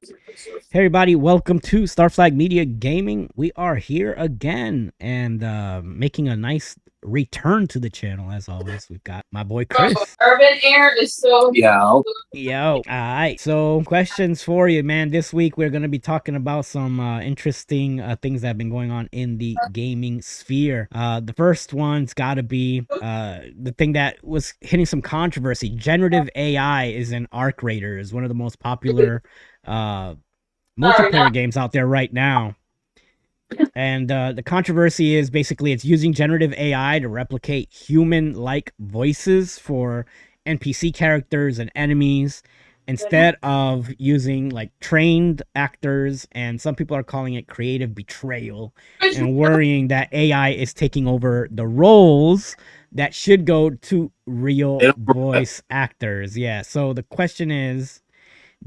Hey everybody, welcome to Starflag Media Gaming. We are here again and making a nice return to the channel as always. We've got my boy Chris. Urban air is so Yo. Yo. Alright. So questions for you, man. This week we're gonna be talking about some interesting things that have been going on in the gaming sphere. The first one's gotta be the thing that was hitting some controversy. Generative AI is in Arc Raiders, one of the most popular sorry, multiplayer not games out there right now. And the controversy is basically it's using generative AI to replicate human like voices for NPC characters and enemies instead of using like trained actors. And some people are calling it creative betrayal and worrying that AI is taking over the roles that should go to real voice actors. Yeah. So the question is,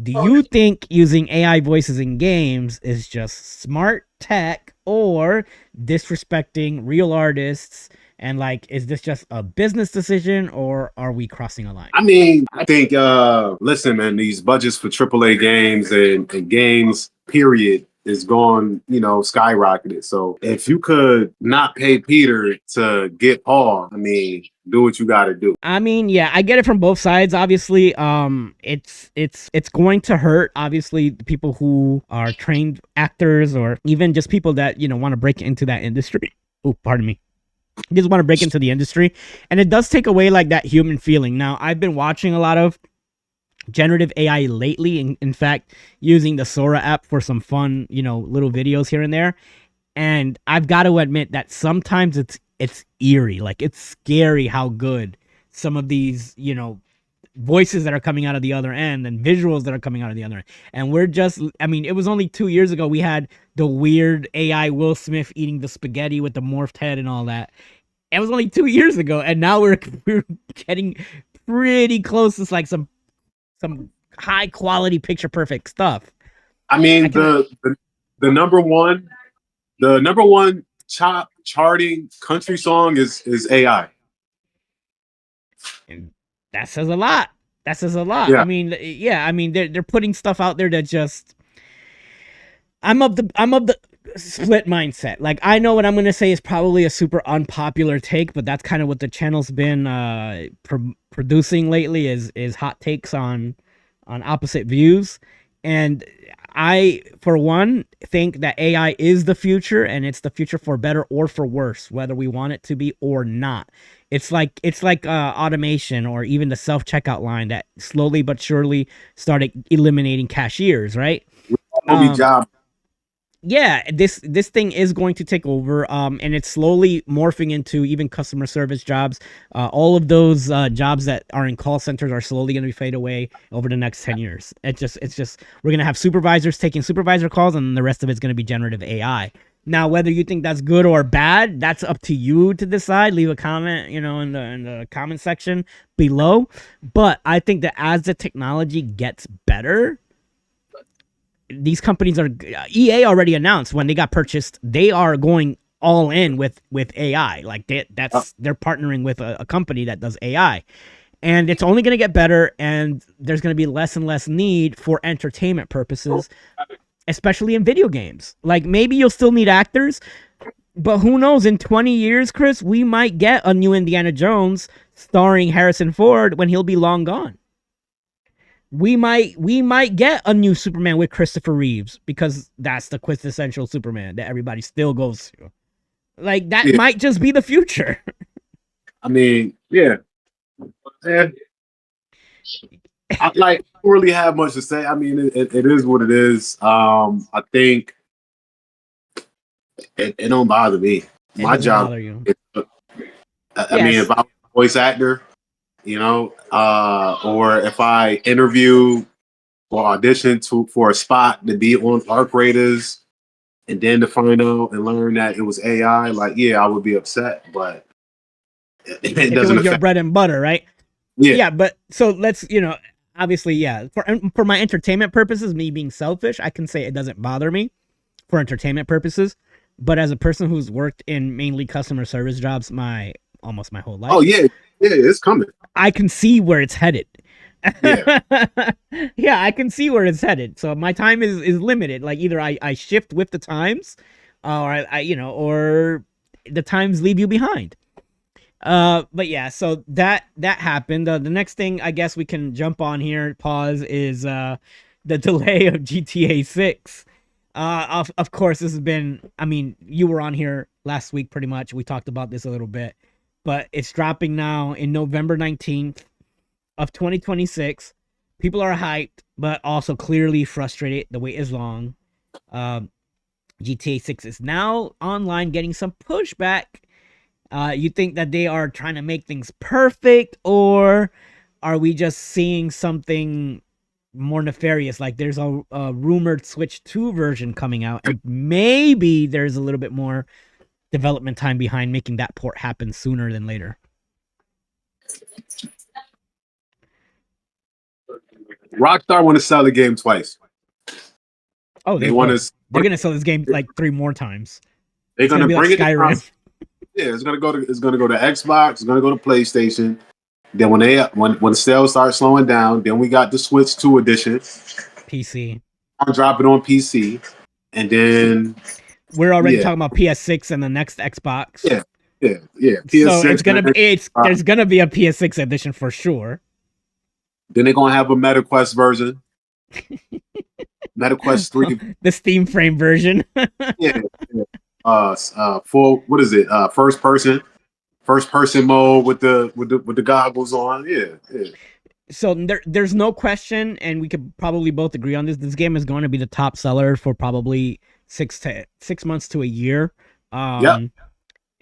do you think using AI voices in games is just smart tech or disrespecting real artists? And like, is this just a business decision or are we crossing a line? I mean, I think, listen, man, these budgets for AAA games and games, period, is going, skyrocketed. So if you could not pay Peter to get Paul, I mean, do what you got to do. I mean, yeah, I get it from both sides. Obviously, it's going to hurt. Obviously, the people who are trained actors or even just people that want to break into that industry. Oh, pardon me. Just want to break into the industry, and it does take away like that human feeling. Now, I've been watching a lot of generative AI lately. In fact, using the Sora app for some fun, little videos here and there. And I've got to admit that sometimes it's eerie, like it's scary how good some of these, voices that are coming out of the other end and visuals that are coming out of the other end. And we're just, I mean, it was only 2 years ago we had the weird AI Will Smith eating the spaghetti with the morphed head and all that. It was only 2 years ago, and now we're getting pretty close to like some high quality picture perfect stuff. I mean, the number one, the number one top charting country song is AI. And that says a lot. That says a lot. Yeah. I mean, yeah, I mean they're putting stuff out there that just I'm of the split mindset. Like I know what I'm gonna say is probably a super unpopular take, but that's kind of what the channel's been producing lately is hot takes on opposite views. And I, for one, think that AI is the future, and it's the future for better or for worse, whether we want it to be or not. It's like automation or even the self checkout line that slowly but surely started eliminating cashiers, right? Only job. Yeah, this thing is going to take over, and it's slowly morphing into even customer service jobs. All of those jobs that are in call centers are slowly going to be fade away over the next 10 years. It's just we're going to have supervisors taking supervisor calls, and the rest of it's going to be generative AI. Now, whether you think that's good or bad, that's up to you to decide. Leave a comment, in the comment section below. But I think that as the technology gets better, these companies are EA already announced when they got purchased, they are going all in with AI. Like they're partnering with a company that does AI. And it's only going to get better, and there's going to be less and less need for entertainment purposes, especially in video games. Like maybe you'll still need actors, but who knows? In 20 years, Chris, we might get a new Indiana Jones starring Harrison Ford when he'll be long gone. We might get a new Superman with Christopher Reeves because that's the quintessential Superman that everybody still goes to. Like that might just be the future. I mean, yeah. And I like don't really have much to say. I mean, it is what it is. I think it don't bother me. My job. Bother you. I mean, if I'm a voice actor, or if I interview or audition for a spot to be on Arc Raiders, and then to find out and learn that it was AI, like, yeah, I would be upset, but it if doesn't it was affect. your bread and butter, right? Yeah, but so let's, obviously, yeah, for my entertainment purposes, me being selfish, I can say it doesn't bother me for entertainment purposes. But as a person who's worked in mainly customer service jobs almost my whole life. Oh yeah, it's coming. I can see where it's headed. Yeah. Yeah, I can see where it's headed. So my time is limited. Like either I shift with the times, or or the times leave you behind. But yeah, so that happened. The next thing I guess we can jump on here, pause, is the delay of GTA 6. Of course, this has been. I mean, you were on here last week, pretty much. We talked about this a little bit, but it's dropping now in November 19th of 2026. People are hyped, but also clearly frustrated. The wait is long. Um, GTA 6 is now online, getting some pushback. You think that they are trying to make things perfect, or are we just seeing something more nefarious? Like there's a rumored Switch 2 version coming out, and maybe there's a little bit more development time behind making that port happen sooner than later. Rockstar want to sell the game twice. Oh, They want will. to. They're gonna sell this game like 3 more times. They're It's gonna gonna be like bring it to Skyrim. yeah, it's gonna go to Xbox. It's gonna go to PlayStation. Then when sales start slowing down, then we got the Switch 2 edition. PC. I'll drop it on PC, and then We're already yeah, talking about PS6 and the next Xbox. yeah. So PS6. there's gonna be a PS6 edition for sure. Then they're gonna have a MetaQuest version. MetaQuest 3. The Steam frame version. Yeah. Full. What is it? First person mode with the goggles on. Yeah. So there's no question, and we could probably both agree on this. This game is going to be the top seller for probably 6 months to a year. Yep.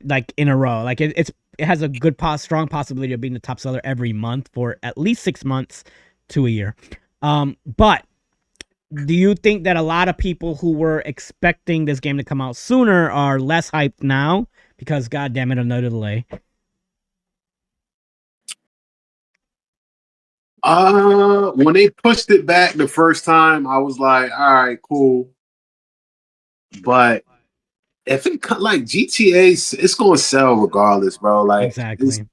Like in a row. Like it has a strong possibility of being the top seller every month for at least 6 months to a year. But do you think that a lot of people who were expecting this game to come out sooner are less hyped now because, god damn it, another delay? When they pushed it back the first time, I was like, all right, cool. But if it like GTA, it's gonna sell regardless, bro. Like Exactly.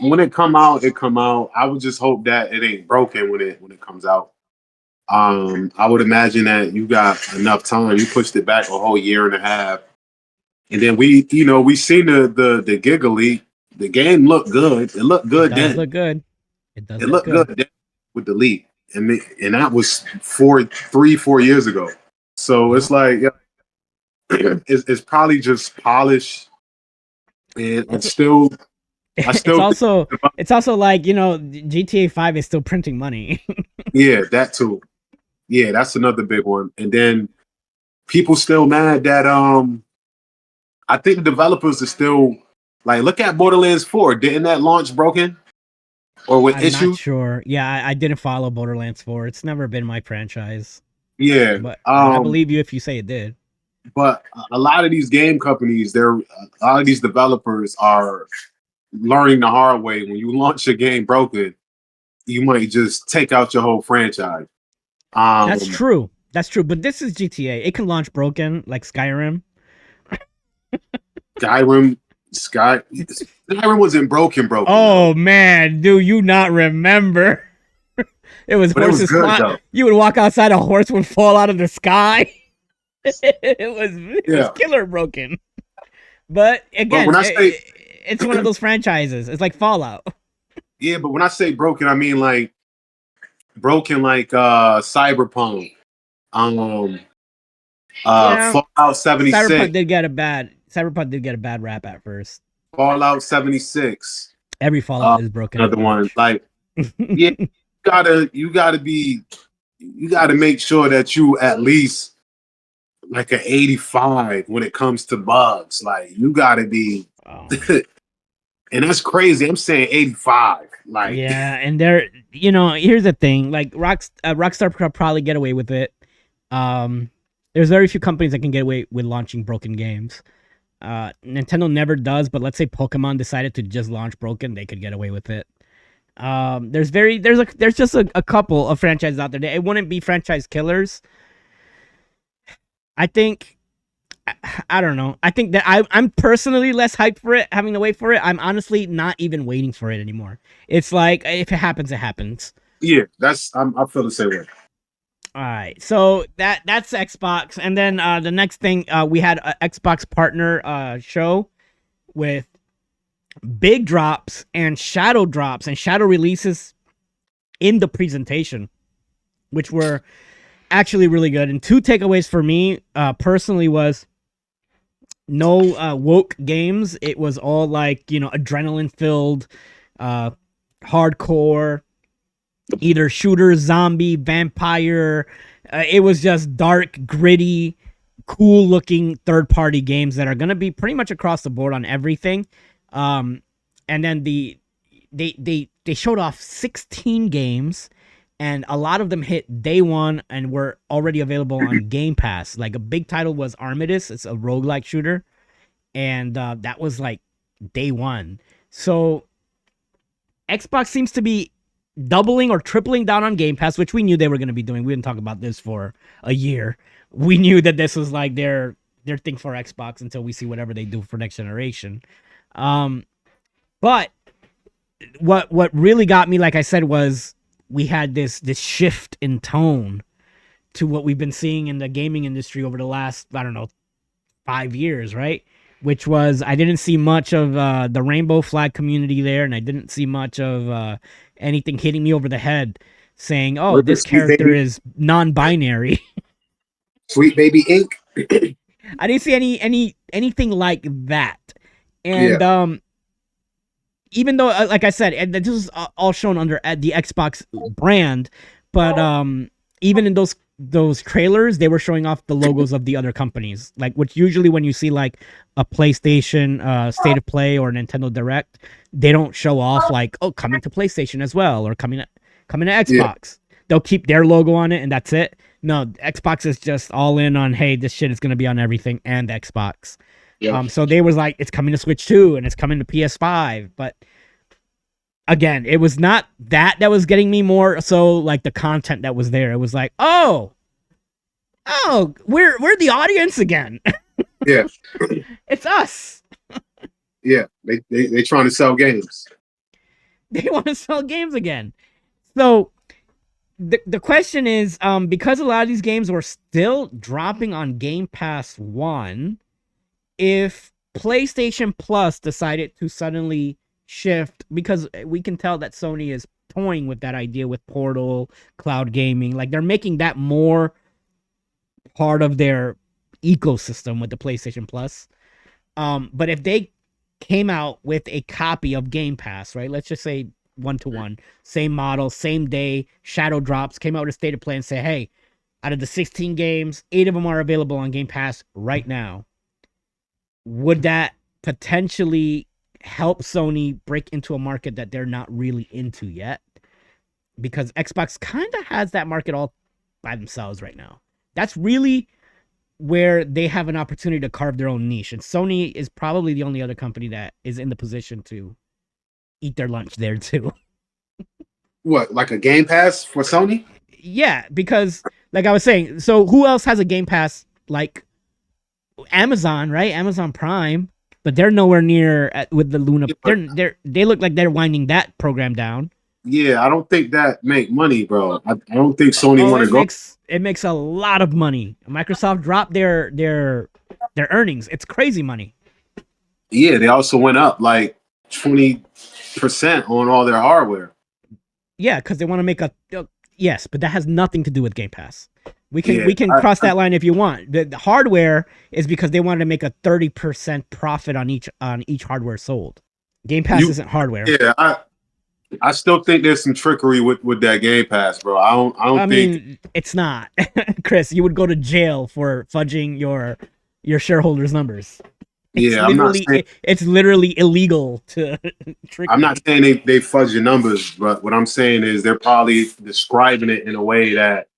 when it come out, it come out. I would just hope that it ain't broken when it comes out. I would imagine that you got enough time. You pushed it back a whole year and a half, and then we seen the Giga League. The game looked good. It looked good It does then. look good. It does It look looked good then with the league, and that was 4 years ago. So it's like it's probably just polish, and I still it's also like, GTA 5 is still printing money. yeah, that too. Yeah, that's another big one. And then people still mad that I think the developers are still like, look at Borderlands 4. Didn't that launch broken or with I'm not issues? sure. Yeah, I didn't follow Borderlands 4. It's never been my franchise. Yeah. But I believe you if you say it did. But a lot of these game companies, a lot of these developers are learning the hard way. When you launch a game broken, you might just take out your whole franchise. That's true. That's true. But this is GTA. It can launch broken like Skyrim. Skyrim wasn't broken. Oh man, do you not remember? It was But horses flying. You would walk outside, a horse would fall out of the sky. it was killer broken. But again, but when I say, it's one of those franchises. It's like Fallout. Yeah, but when I say broken, I mean like broken like Cyberpunk. Fallout 76. Cyberpunk did get a bad rap at first. Fallout 76. Every Fallout is broken. Another one. Like yeah, you gotta make sure that you at least like an 85 when it comes to bugs. Like you gotta be and that's crazy. I'm saying 85. Like yeah, and here's the thing. Like Rockstar could probably get away with it. There's very few companies that can get away with launching broken games. Nintendo never does, but let's say Pokemon decided to just launch broken, they could get away with it. There's just a couple of franchises out there. It wouldn't be franchise killers. I think, I don't know. I think that I'm personally less hyped for it, having to wait for it. I'm honestly not even waiting for it anymore. It's like, if it happens, it happens. Yeah, I feel the same way. All right, so that's Xbox, and then the next thing we had a Xbox partner show with big drops and shadow releases in the presentation, which were actually really good. And two takeaways for me personally was no woke games. It was all like adrenaline filled, hardcore, either shooter, zombie, vampire. It was just dark, gritty, cool looking third party games that are going to be pretty much across the board on everything. And then they showed off 16 games, and a lot of them hit day one and were already available on Game Pass. Like a big title was Armistice. It's a roguelike shooter, and that was like day one. So Xbox seems to be doubling or tripling down on Game Pass, which we knew they were going to be doing. We didn't talk about this for a year. We knew that this was like their thing for Xbox until we see whatever they do for next generation. But what really got me, like I said, was we had this shift in tone to what we've been seeing in the gaming industry over the last, I don't know, 5 years, right? Which was, I didn't see much of the rainbow flag community there, and I didn't see much of anything hitting me over the head saying, oh, this character is non-binary. Sweet Baby Inc. I didn't see anything like that. And even though, like I said, and this is all shown under the Xbox brand, but even in those trailers, they were showing off the logos of the other companies, like which usually when you see like a PlayStation State of Play or Nintendo Direct, they don't show off like, oh, coming to PlayStation as well or coming to Xbox. Yeah. They'll keep their logo on it and that's it. No, Xbox is just all in on, hey, this shit is gonna be on everything and Xbox. Yep. So they was like, it's coming to Switch 2 and it's coming to PS5, but again, it was not that was getting me, more so like the content that was there. It was like, oh, we're the audience again. Yeah. It's us. Yeah, they trying to sell games. They want to sell games again. So the question is, because a lot of these games were still dropping on Game Pass 1, if PlayStation Plus decided to suddenly shift, because we can tell that Sony is toying with that idea with Portal, cloud gaming, like they're making that more part of their ecosystem with the PlayStation Plus. But if they came out with a copy of Game Pass, right? Let's just say 1-to-1, same model, same day, shadow drops, came out with a state of play and say, hey, out of the 16 games, 8 of them are available on Game Pass right now. Would that potentially help Sony break into a market that they're not really into yet? Because Xbox kind of has that market all by themselves right now. That's really where they have an opportunity to carve their own niche. And Sony is probably the only other company that is in the position to eat their lunch there too. What, like a Game Pass for Sony? Yeah, because like I was saying, so who else has a Game Pass? Like Amazon, right? Amazon Prime, but they're nowhere near with the Luna. They look like they're winding that program down. Yeah, I don't think that make money, bro. I don't think Sony want to go. It makes a lot of money. Microsoft dropped their earnings. It's crazy money. Yeah, they also went up like 20% on all their hardware. Yeah, because they want to make yes, but that has nothing to do with Game Pass. We can cross that line if you want. The hardware is because they wanted to make a 30% profit on each hardware sold. Game Pass isn't hardware. Yeah, I still think there's some trickery with that Game Pass, bro. I mean, it's not. Chris, you would go to jail for fudging your shareholders' numbers. It's literally illegal to trick. I'm not saying they fudge your numbers, but what I'm saying is they're probably describing it in a way that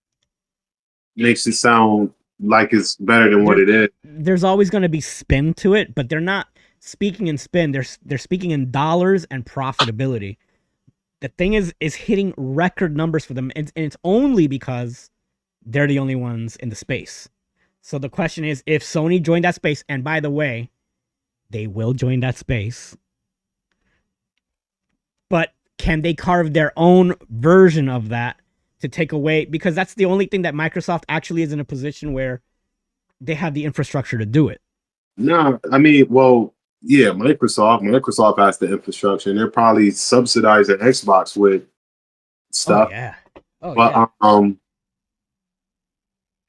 makes it sound like it's better than what it is. There's always going to be spin to it, but they're not speaking in spin. They're speaking in dollars and profitability. The thing is hitting record numbers for them, and it's only because they're the only ones in the space. So the question is, if Sony joined that space, and by the way, they will join that space, but can they carve their own version of that to take away? Because that's the only thing that Microsoft actually is in a position where they have the infrastructure to do it. No, I mean, well, yeah, Microsoft has the infrastructure, and they're probably subsidizing Xbox with Oh stuff. yeah. Oh But yeah. I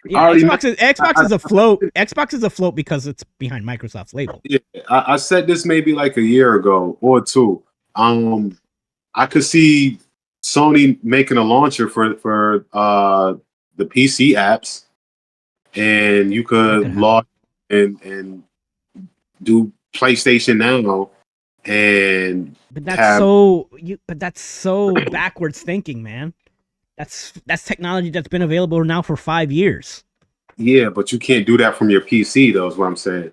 Yeah, already Xbox is afloat. Xbox is afloat because it's behind Microsoft's label. yeah, I said this maybe like a year ago or two. I could see Sony making a launcher for the PC apps, and you That could could happen. log and do PlayStation Now and But that's have so backwards thinking, man. That's technology that's been available now for 5 years. yeah, but you can't do that from your PC though, is what I'm saying.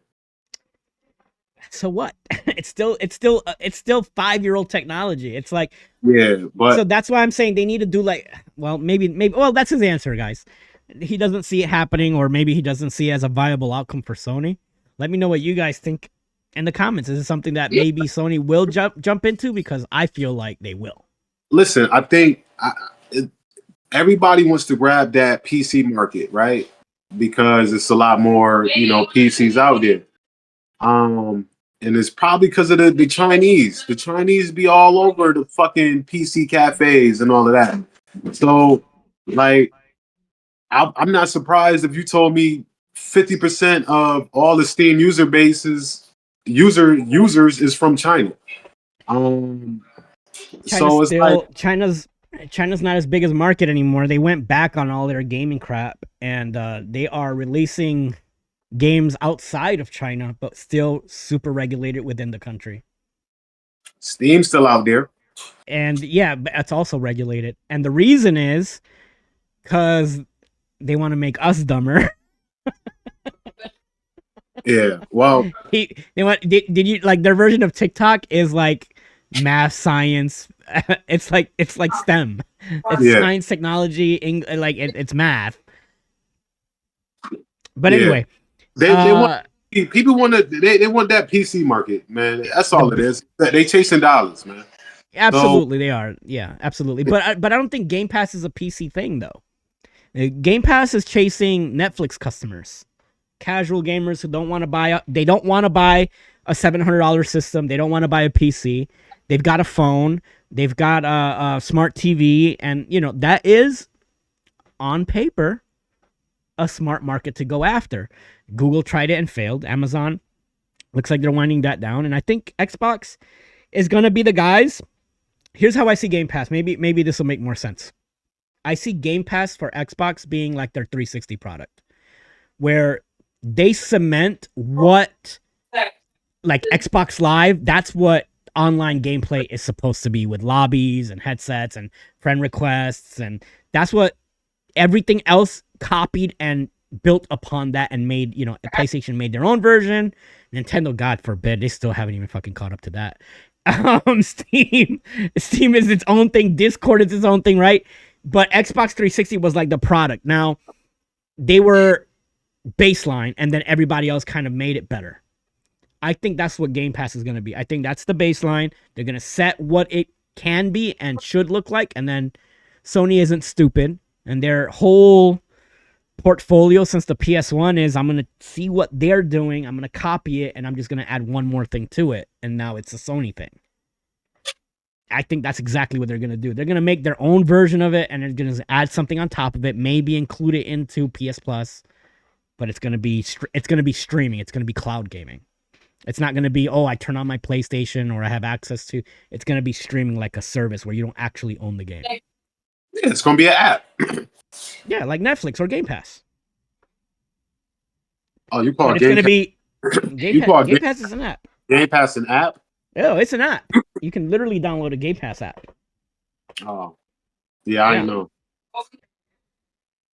So what? It's still 5-year-old technology. It's like, Yeah, so but that's why I'm saying they need to do like, well, maybe well, that's his answer, guys. He doesn't see it happening, or maybe he doesn't see it as a viable outcome for Sony. Let me know what you guys think in the comments. Is it something that maybe Sony will jump into? Because I feel like they will. listen, I think everybody wants to grab that PC market, right? Because it's a lot more, PCs out there. And it's probably because of the Chinese. The Chinese be all over the fucking PC cafes and all of that. So, like, I'm not surprised if you told me 50% of all the Steam users is from China. Um, so it's like, China's not as big as market anymore. They went back on all their gaming crap, and they are releasing games outside of China, but still super regulated within the country. Steam's still out there. And yeah, but it's also regulated. And the reason is because they want to make us dumber. Yeah. Well, They want, did you like their version of TikTok is like math, science. It's like STEM. It's yeah, science, technology, it's math. But yeah. anyway, They want people want to they want that PC market, man. That's all it is. They chasing dollars, man. absolutely they are. Yeah, absolutely. But I don't think Game Pass is a PC thing though. Game Pass is chasing Netflix customers, casual gamers who don't want to buy. They don't want to buy a $700 system. They don't want to buy a PC. They've got a phone. They've got a smart TV, and that is on paper a smart market to go after. Google tried it and failed. Amazon looks like they're winding that down, and I think Xbox is gonna be the guys. Here's how I see Game Pass. Maybe this will make more sense. I see Game Pass for Xbox being like their 360 product, where they cement what like Xbox Live. That's what online gameplay is supposed to be, with lobbies and headsets and friend requests, and that's what everything else copied and built upon that and made. PlayStation made their own version. Nintendo, God forbid, they still haven't even fucking caught up to that. Steam is its own thing. Discord is its own thing, right? But Xbox 360 was like the product. Now they were baseline, and then everybody else kind of made it better. I think that's what Game Pass is going to be. I think that's the baseline. They're going to set what it can be and should look like, and then Sony isn't stupid, and their whole portfolio since the PS1 is, I'm going to see what they're doing, I'm going to copy it, and I'm just going to add one more thing to it, and now it's a Sony thing. I think that's exactly what they're going to do. They're going to make their own version of it, and they're going to add something on top of it, maybe include it into PS Plus, but it's going to be streaming. It's going to be cloud gaming. It's not going to be, I turn on my PlayStation or I have access to. It's going to be streaming like a service where you don't actually own the game. Yeah, it's going to be an app. Yeah, like Netflix or Game Pass. Oh, you call But it it's going to Game be Game Pass is an app. Game Pass an app? Oh, it's an app. You can literally download a Game Pass app. Oh, yeah, I know.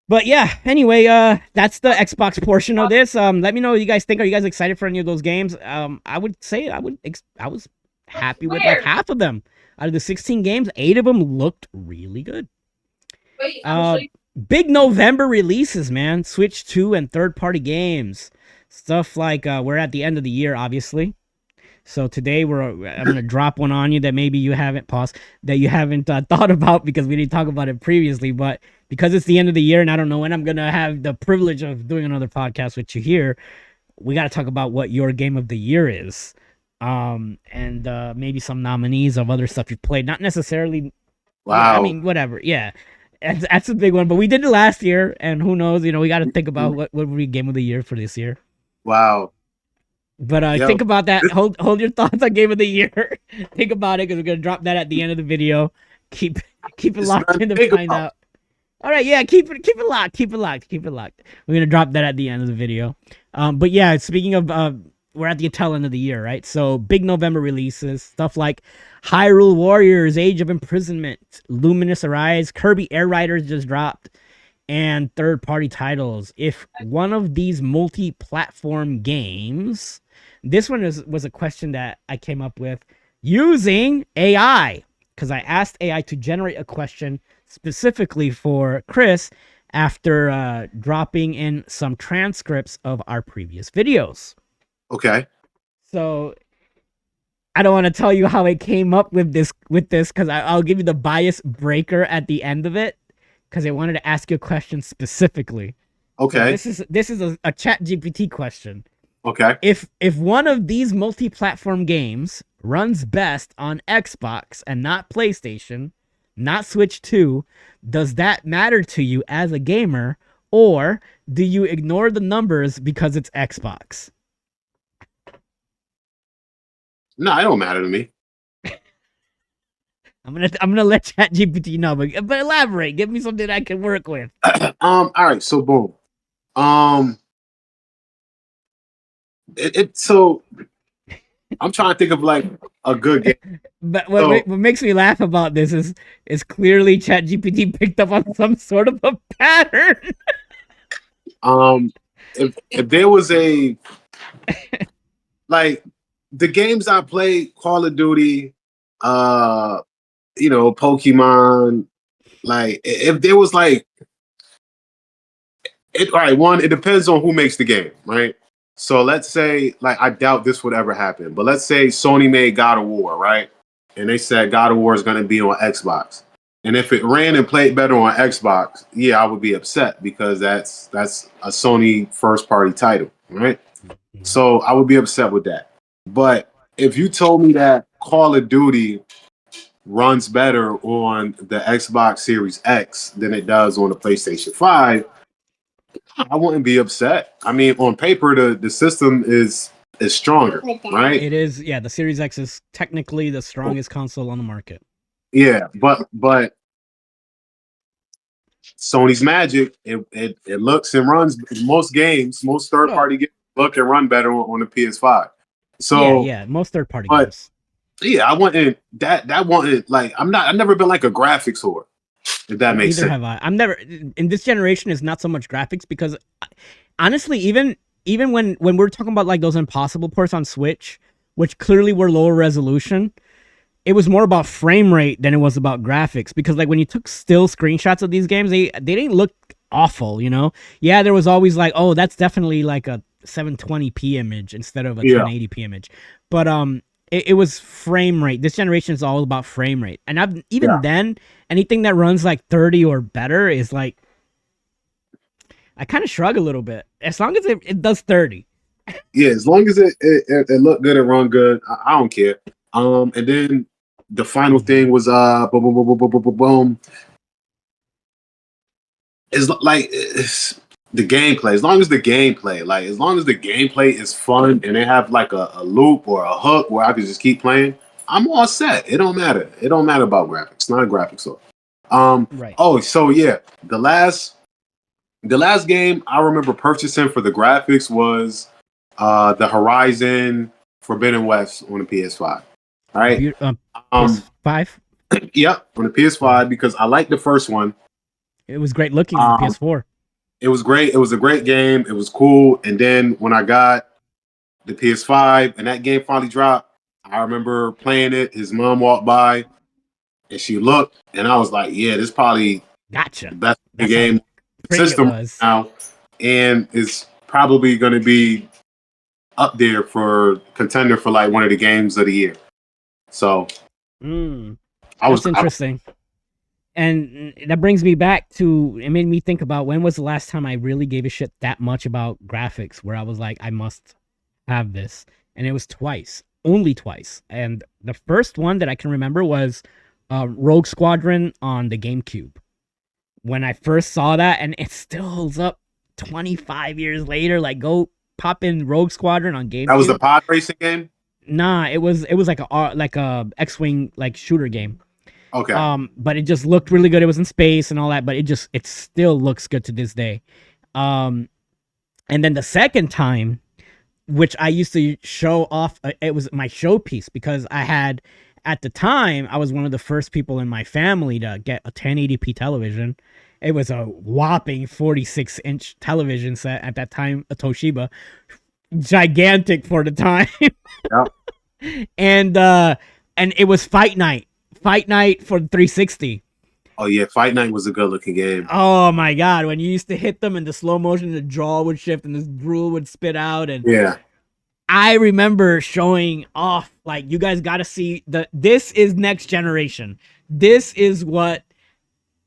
But yeah, anyway, that's the Xbox portion of this. Let me know what you guys think. Are you guys excited for any of those games? I would say I was happy with like half of them. Out of the 16 games, 8 of them looked really good. Big November releases, man. Switch 2 and third-party games. Stuff like we're at the end of the year, obviously. So today I'm gonna drop one on you that maybe you haven't thought about because we didn't talk about it previously. But because it's the end of the year and I don't know when I'm gonna have the privilege of doing another podcast with you here, we got to talk about what your game of the year is, and maybe some nominees of other stuff you played. Not necessarily, yeah. I Wow. mean, whatever. Yeah, that's a big one. But we did it last year, and who knows? You know, we got to think about what would be game of the year for this year. Wow. But Yo, think about that. Hold your thoughts on game of the year. Think about it because we're gonna drop that at the end of the video. Keep it it's locked nothing in to to think find about. out. All right, yeah, keep it locked. Keep it locked. Keep it locked. We're gonna drop that at the end of the video. But yeah, speaking of, we're at the tail end of the year, right? So big November releases, stuff like Hyrule Warriors: Age of Imprisonment, Luminous Arise, Kirby Air Riders just dropped, and third-party titles. If one of these multi-platform games, this one was a question that I came up with using AI because I asked AI to generate a question specifically for Chris after dropping in some transcripts of our previous videos. Okay. So I don't want to tell you how it came up with this because I'll give you the bias breaker at the end of it because I wanted to ask you a question specifically. So Okay. this is a Chat GPT question. Okay. If one of these multi-platform games runs best on Xbox and not PlayStation, not Switch 2, does that matter to you as a gamer, or do you ignore the numbers because it's Xbox? No, it don't matter to me. I'm gonna let ChatGPT know, but elaborate. Give me something I can work with. All right. So boom. Um. So I'm trying to think of like a good game. But So what makes me laugh about this is clearly ChatGPT picked up on some sort of a pattern. um, if there was a like the games I played, Call of Duty, uh, Pokemon. Like if there was like it, all right, one, it depends on who makes the game, right? So let's say, like, I doubt this would ever happen, but let's say Sony made God of War, right? And they said God of War is going to be on Xbox. And if it ran and played better on Xbox, yeah, I would be upset because that's a Sony first party title, right? So I would be upset with that. But if you told me that Call of Duty runs better on the Xbox Series X than it does on the PlayStation 5, I wouldn't be upset. I mean, on paper, the system is stronger, right? It is, yeah. The Series X is technically the strongest console on the market. Yeah, but Sony's magic, it looks and runs most games, most third No, party games look and run better on the PS5. yeah, So, yeah. Most third party but games. yeah, I wouldn't that wasn't like I've never been like a graphics whore, if that makes Neither sense. have I. I'm never in this generation is not so much graphics because honestly, even when we're talking about like those impossible ports on Switch, which clearly were lower resolution, it was more about frame rate than it was about graphics because like when you took still screenshots of these games, they didn't look awful, you know. Yeah, there was always like, oh, that's definitely like a 720p image instead of a Yeah, 1080p image. But it was frame rate. This generation is all about frame rate. And even yeah, then, anything that runs like 30 or better is like I kind of shrug a little bit. As long as it does 30. yeah. As long as it looked good and run good, I don't care. And then the final thing was boom, boom, boom, boom, boom, boom, boom, boom. It's like it's the gameplay. As long as the gameplay, like as long as the gameplay is fun and they have like a loop or a hook where I can just keep playing, I'm all set. It don't matter. It don't matter about graphics. Not a graphics so. Right. Oh, so yeah, the last game I remember purchasing for the graphics was the Horizon Forbidden West on the PS5. All right. Um, PS5. yep, on the PS5 because I liked the first one. It was great looking on the Um, PS4. it was great. It was a great game. It was cool. And then when I got the PS5 and that game finally dropped, I remember playing it. His mom walked by and she looked, and I was like, "Yeah, this is probably Gotcha. the best That's how game great it system was. now, and it's probably going to be up there for contender for like one of the games of the year. So That's interesting. And that brings me back to, it made me think about when was the last time I really gave a shit that much about graphics where I was like, I must have this. And it was twice, only twice. And the first one that I can remember was Rogue Squadron on the GameCube. When I first saw that, and it still holds up 25 years later, like go pop in Rogue Squadron on GameCube. That was the pod racing game? Nah, it was like a X-Wing like shooter game. Okay. But it just looked really good. It was in space and all that, but it still looks good to this day. And then the second time, which I used to show off, it was my showpiece because I had, at the time, I was one of the first people in my family to get a 1080p television. It was a whopping 46-inch television set at that time, a Toshiba, gigantic for the time. Yep. And it was Fight Night for 360. Oh yeah, Fight Night was a good looking game. Oh my god, when you used to hit them in the slow motion, the jaw would shift and this drool would spit out. And yeah, I remember showing off, like, you guys got to see this is next generation. This is what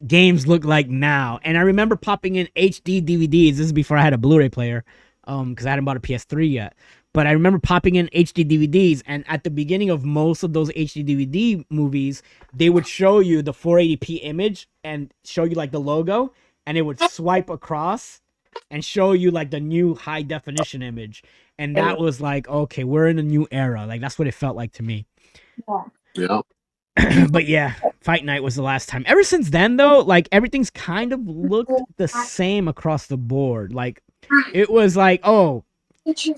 games look like now. And I remember popping in HD DVDs. This is before I had a Blu-ray player, because I hadn't bought a PS3 yet. But I remember popping in HD DVDs, and at the beginning of most of those HD DVD movies, they would show you the 480p image and show you like the logo, and it would swipe across and show you like the new high definition image. And that was like, okay, we're in a new era. Like, that's what it felt like to me. yeah. But yeah, Fight Night was the last time. Ever since then, though, like, everything's kind of looked the same across the board. Like, it was like, oh,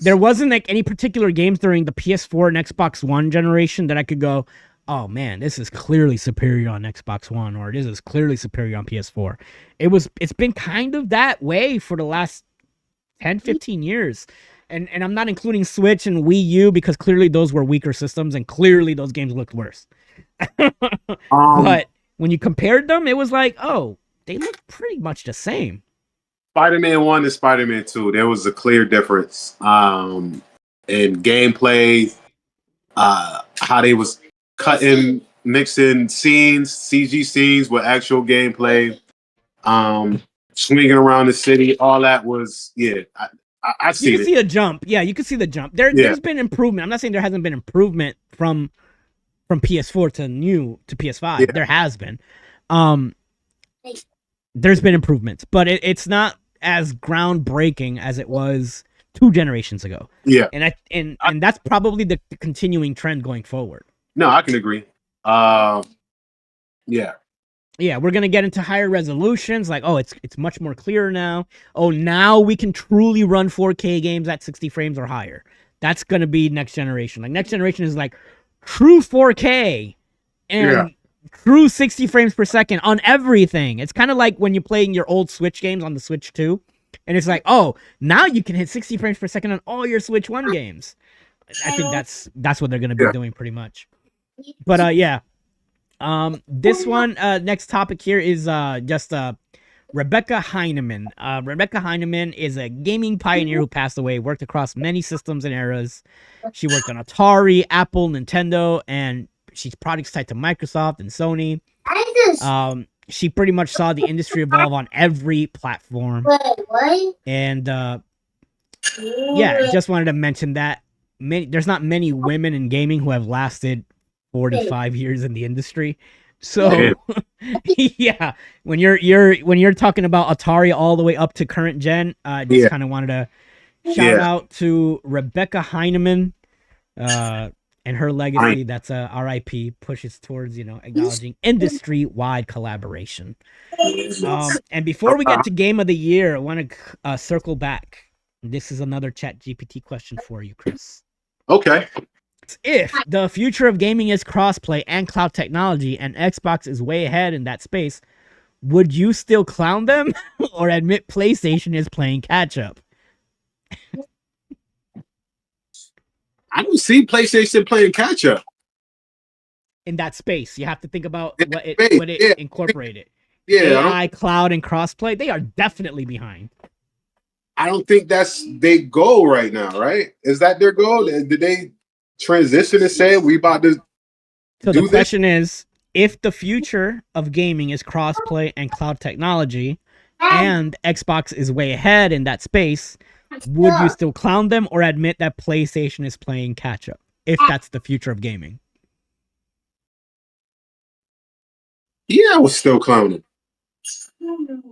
there wasn't like any particular games during the PS4 and Xbox One generation that I could go, oh man, this is clearly superior on Xbox One, or this is clearly superior on PS4. It's been kind of that way for the last 10, 15 years. And I'm not including Switch and Wii U because clearly those were weaker systems and clearly those games looked worse. But when you compared them, it was like, oh, they look pretty much the same. Spider-Man 1 and Spider-Man 2, there was a clear difference in gameplay, how they was mixing scenes, CG scenes with actual gameplay, swinging around the city, all that was, yeah, I see it. You can see a jump. Yeah, you can see the jump. There's been improvement. I'm not saying there hasn't been improvement from PS4 to PS5. Yeah. There has been. There's been improvements, but it's not as groundbreaking as it was 2 generations ago. Yeah. And that's probably the continuing trend going forward. No, I can agree. Yeah. Yeah, we're gonna get into higher resolutions. Like, oh, it's much more clearer now. Oh, now we can truly run 4K games at 60 frames or higher. That's gonna be next generation. Like, next generation is like true 4K and true 60 frames per second on everything. It's kind of like when you're playing your old Switch games on the Switch 2, and it's like, oh, now you can hit 60 frames per second on all your Switch 1 games. I think that's what they're gonna be doing pretty much. But yeah. This one, next topic here is just Rebecca Heinemann. Rebecca Heinemann is a gaming pioneer who passed away, worked across many systems and eras. She worked on Atari, Apple, Nintendo, and she's products tied to Microsoft and Sony. She pretty much saw the industry evolve on every platform. And yeah, just wanted to mention that there's not many women in gaming who have lasted 45 years in the industry. So yeah, when you're talking about Atari all the way up to current gen, just kind of wanted to shout out to Rebecca Heinemann and her legacy. That's a RIP, pushes towards, acknowledging industry-wide collaboration. And before we get to game of the year, I want to circle back. This is another Chat GPT question for you, Chris. Okay. If the future of gaming is crossplay and cloud technology, and Xbox is way ahead in that space, would you still clown them or admit PlayStation is playing catch up? I don't see PlayStation playing catch up in that space. You have to think about what it incorporated. Yeah, AI, cloud, and crossplay. They are definitely behind. I don't think that's their goal right now, right? Is that their goal? Did they transition and say we about to So the do this? question is, if the future of gaming is crossplay and cloud technology, and Xbox is way ahead in that space, would you still clown them or admit that PlayStation is playing catch up? If that's the future of gaming. Yeah, I was still clowning. No, no.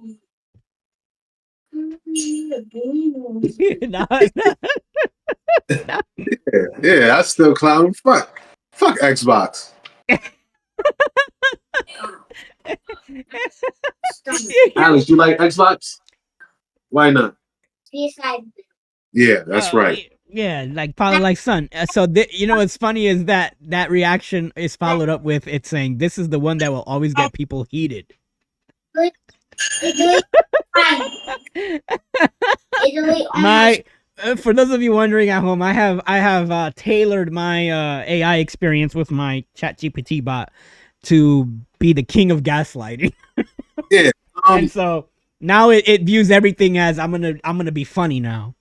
Yeah, I still clown. Fuck Xbox. Alex, you like Xbox? Why not? Yeah, that's right. Yeah, like father, like son. So you know what's funny is that that reaction is followed up with it saying, "This is the one that will always get people heated." My For those of you wondering at home, I have tailored my AI experience with my Chat GPT bot to be the king of gaslighting, Yeah. and so now it views everything as I'm gonna be funny now.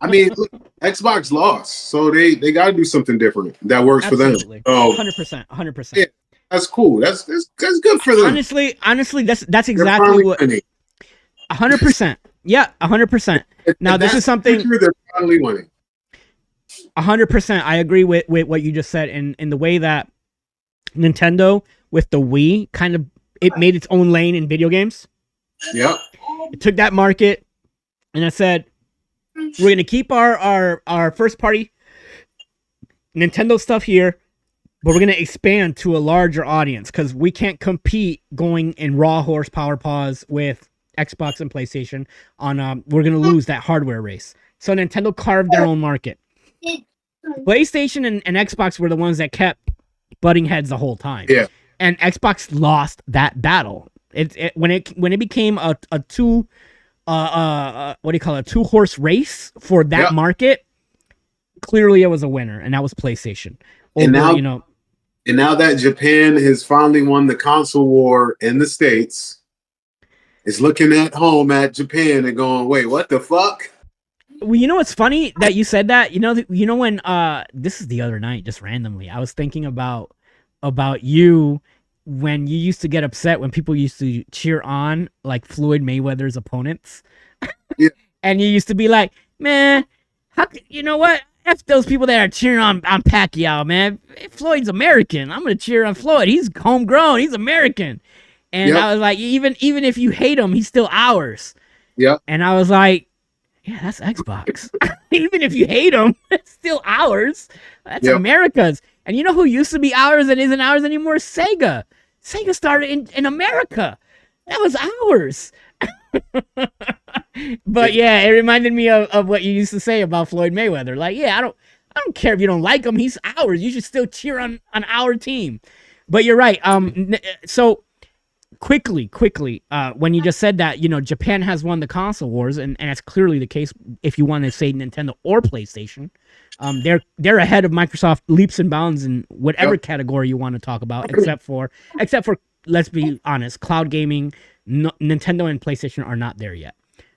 I mean, look, Xbox lost, so they got to do something different that works for them. Absolutely, So 100%, yeah, 100%. that's cool. That's good for them. Honestly, that's They're exactly finally what winning. 100%. Yeah, 100%. Now If this that's is the something future, they're finally winning. 100%. I agree with what you just said in the way that Nintendo with the Wii kind of it made its own lane in video games. Yep. It took that market and I said we're gonna keep our first party Nintendo stuff here, but we're gonna expand to a larger audience because we can't compete going in raw horsepower pause with Xbox and PlayStation on we're gonna lose that hardware race. So Nintendo carved their own market. PlayStation and Xbox were the ones that kept butting heads the whole time. Yeah. And Xbox lost that battle. When it became a two what do you call it, a 2-horse race for that Yep. market, clearly it was a winner, and that was PlayStation. Over, And now, you know, and now that Japan has finally won the console war in the States, is looking at home at Japan and going, wait, what the fuck? well, you know what's funny that you said that. You know when this is the other night, just randomly, I was thinking about you when you used to get upset when people used to cheer on like Floyd Mayweather's opponents. Yeah. And you used to be like, man, you know what? F those people that are cheering on Pacquiao, man. Floyd's American. I'm gonna cheer on Floyd. He's homegrown. He's American. And Yep. I was like, even if you hate him, he's still ours. Yep. And I was like, yeah, that's Xbox. Even if you hate him, it's still ours. That's Yep. America's. And you know who used to be ours and isn't ours anymore? Sega. Sega started in America. That was ours. But yeah, it reminded me of what you used to say about Floyd Mayweather. Like, yeah, I don't care if you don't like him. He's ours. You should still cheer on our team. But you're right. So quickly, when you just said that, you know, Japan has won the console wars, and that's clearly the case if you want to say Nintendo or PlayStation. They're ahead of Microsoft leaps and bounds in whatever category you want to talk about, except for let's be honest, cloud gaming. Nintendo and PlayStation are not there yet.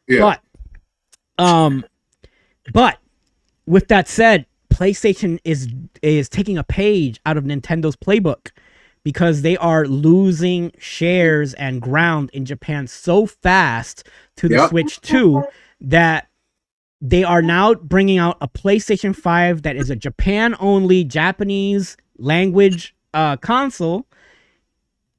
Yeah. But with that said, PlayStation is taking a page out of Nintendo's playbook because they are losing shares and ground in Japan so fast to the Switch 2 that they are now bringing out a PlayStation 5 that is a Japan-only Japanese language console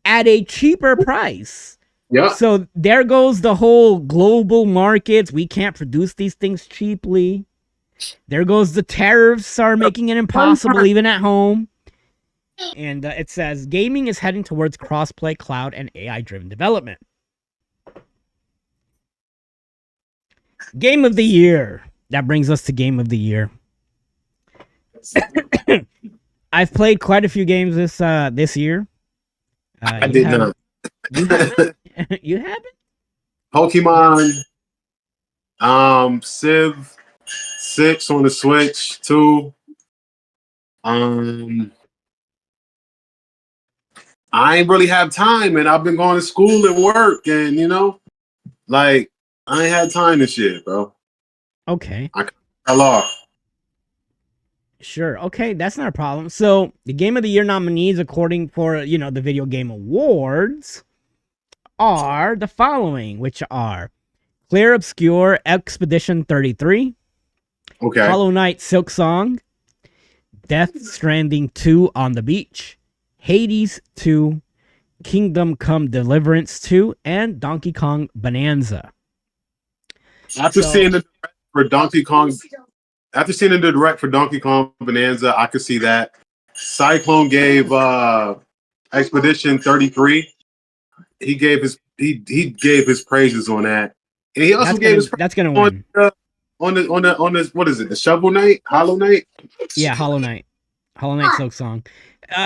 at a cheaper price. Yeah. So there goes the whole global markets. We can't produce these things cheaply. There goes the tariffs are making it impossible even at home. And it says gaming is heading towards crossplay, cloud, and AI-driven development. Game of the year. That brings us to game of the year. I've played quite a few games this year. I did not. You haven't? You haven't? Pokemon, Civ 6 on the Switch 2. I ain't really have time, and I've been going to school and work, and like I ain't had time this year, bro. Okay. I fell off. Sure. Okay, that's not a problem. So the Game of the Year nominees, according for the Video Game Awards, are the following, which are Clear Obscure Expedition 33, Okay. Hollow Knight Silk Song, Death Stranding 2 on the Beach, Hades 2, Kingdom Come Deliverance 2, and Donkey Kong Bonanza. After seeing the direct for Donkey Kong, after seeing the direct for Donkey Kong Bonanza, I could see that. Cyclone gave Expedition 33. He gave his praises on that, and he also gave his that's gonna on win. on the what is it, the Shovel Knight, Hollow Knight? Yeah, Hollow Knight Silk Song.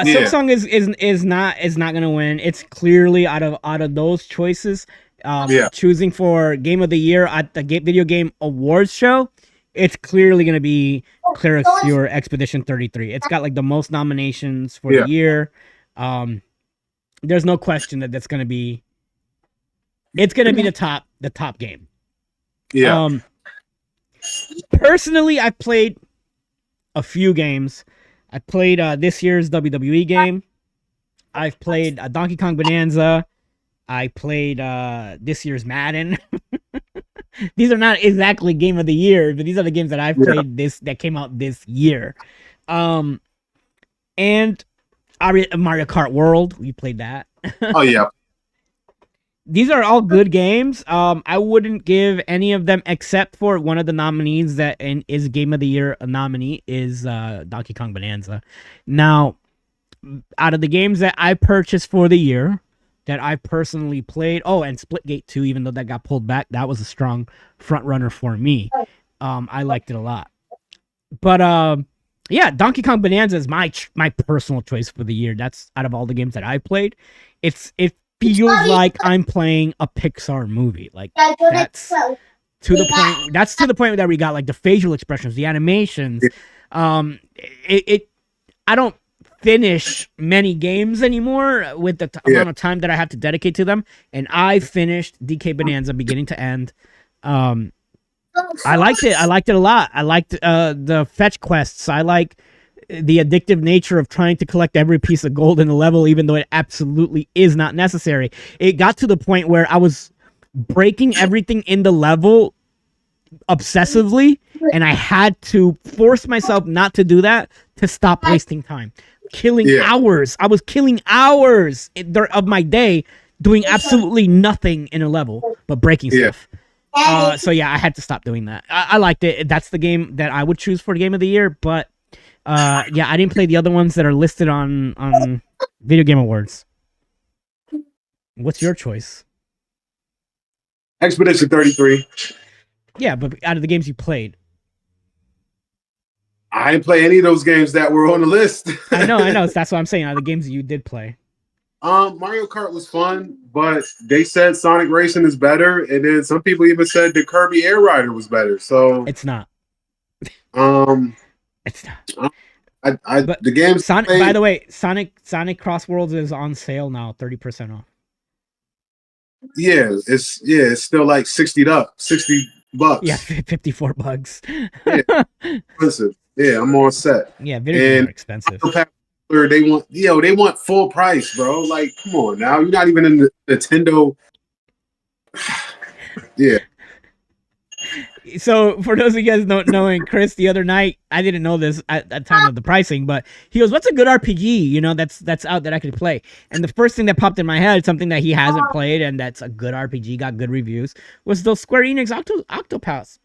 Silk Yeah, Song is not gonna win. It's clearly out of those choices. yeah, Choosing for Game of the Year at the Video Game Awards show, it's clearly gonna be Clear Obscure Expedition 33. It's got like the most nominations for the yeah, year. There's no question that it's gonna be the top game. yeah. Personally, I've played a few games. I played this year's WWE game. I've played Donkey Kong Bonanza. I played this year's Madden. These are not exactly game of the year, but these are the games that I've played that came out this year. And Mario Kart World, we played that. Oh yeah. These are all good games. I wouldn't give any of them except for one of the nominees that is Game of the Year a nominee is Donkey Kong Bonanza. Now, out of the games that I purchased for the year that I personally played, and Splitgate 2, even though that got pulled back, that was a strong front runner for me. I liked it a lot. But yeah, Donkey Kong Bonanza is my personal choice for the year. That's out of all the games that I played. It feels like I'm playing a Pixar movie. Like that's to the point. That's to the point that we got like the facial expressions, the animations. I don't finish many games anymore with the amount of time that I have to dedicate to them, and I finished DK Bonanza beginning to end. I liked it. I liked it a lot. I liked the fetch quests. I like the addictive nature of trying to collect every piece of gold in the level, even though it absolutely is not necessary. It got to the point where I was breaking everything in the level obsessively, and I had to force myself not to do that to stop wasting time. Killing hours. I was killing hours of my day doing absolutely nothing in a level but breaking stuff. So yeah, I had to stop doing that. I liked it. That's the game that I would choose for the Game of the Year, but yeah, I didn't play the other ones that are listed on Video Game Awards. What's your choice? Expedition 33. Yeah, but out of the games you played. I didn't play any of those games that were on the list. I know. That's what I'm saying. Out of the games that you did play. Mario Kart was fun, but they said Sonic Racing is better, and then some people even said the Kirby Air Rider was better. So it's not. It's not. The game. Sonic. By the way, Sonic Cross Worlds is on sale now, 30% off. Yeah, it's still like $60. Yeah, $54. Yeah, expensive. Yeah, I'm on set. Yeah, video games are expensive. They want full price, bro. Like, come on now. You're not even in the Nintendo. Yeah. So for those of you guys not knowing, Chris, the other night, I didn't know this at the time of the pricing, but he goes, "What's a good RPG? That's out that I could play." And the first thing that popped in my head, something that he hasn't played and that's a good RPG, got good reviews, was those Square Enix